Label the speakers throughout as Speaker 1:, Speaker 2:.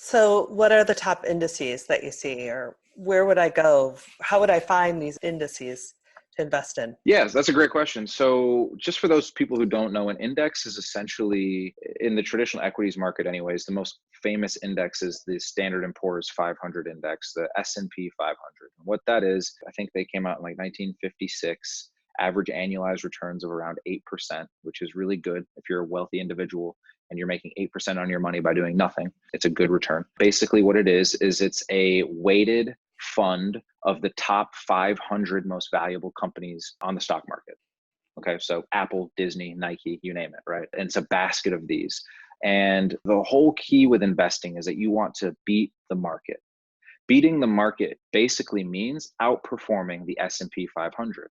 Speaker 1: So what are the top indices that you see, or where would I go? How would I find these indices to invest in?
Speaker 2: Yes, that's a great question. So, just for those people who don't know, an index is essentially, in the traditional equities market anyways, the most famous index is the Standard and Poor's 500 index, the S&P 500. And what that is, I think they came out in like 1956, average annualized returns of around 8%, which is really good if you're a wealthy individual and you're making 8% on your money by doing nothing. It's a good return. Basically what it is it's a weighted fund of the top 500 most valuable companies on the stock market. Okay, so Apple, Disney, Nike, you name it, right? And it's a basket of these. And the whole key with investing is that you want to beat the market. Beating the market basically means outperforming the S&P 500.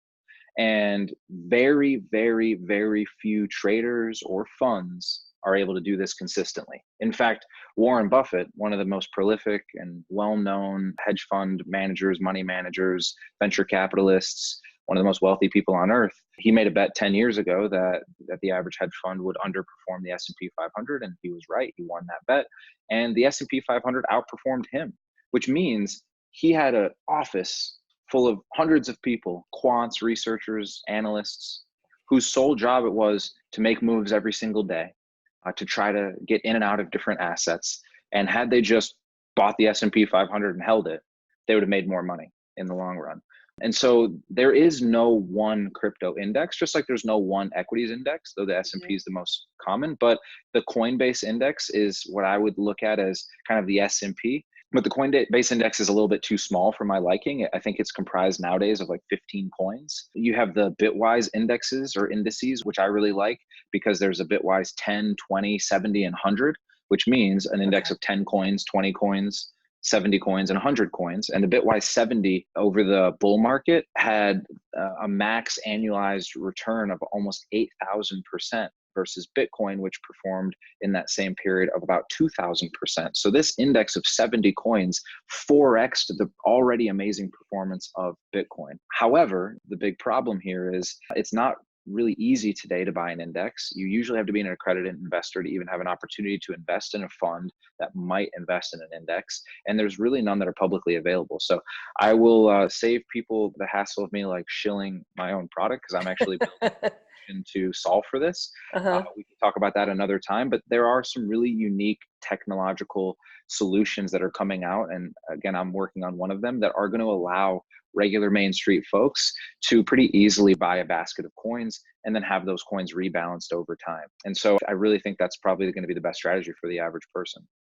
Speaker 2: And very, very, very few traders or funds are able to do this consistently. In fact, Warren Buffett, one of the most prolific and well-known hedge fund managers, money managers, venture capitalists, one of the most wealthy people on earth, he made a bet 10 years ago that the average hedge fund would underperform the S&P 500, and he was right. He won that bet, and the S&P 500 outperformed him, which means he had an office full of hundreds of people, quants, researchers, analysts, whose sole job it was to make moves every single day, to try to get in and out of different assets. And had they just bought the S&P 500 and held it, they would have made more money in the long run. And so there is no one crypto index, just like there's no one equities index, though the S&P is the most common. But the Coinbase index is what I would look at as kind of the S&P. But the Coinbase index is a little bit too small for my liking. I think it's comprised nowadays of like 15 coins. You have the Bitwise indexes or indices, which I really like because there's a Bitwise 10, 20, 70, and 100, which means an index of 10 coins, 20 coins, 70 coins, and 100 coins. And the Bitwise 70 over the bull market had a max annualized return of almost 8,000%. Versus Bitcoin, which performed in that same period of about 2,000%. So this index of 70 coins 4x'd the already amazing performance of Bitcoin. However, the big problem here is it's not really easy today to buy an index. You usually have to be an accredited investor to even have an opportunity to invest in a fund that might invest in an index. And there's really none that are publicly available. So I will save people the hassle of me like shilling my own product because I'm actually building to solve for this.
Speaker 1: Uh-huh.
Speaker 2: We can talk about that another time, but there are some really unique technological solutions that are coming out. And again, I'm working on one of them that are going to allow regular Main Street folks to pretty easily buy a basket of coins and then have those coins rebalanced over time. And so I really think that's probably going to be the best strategy for the average person.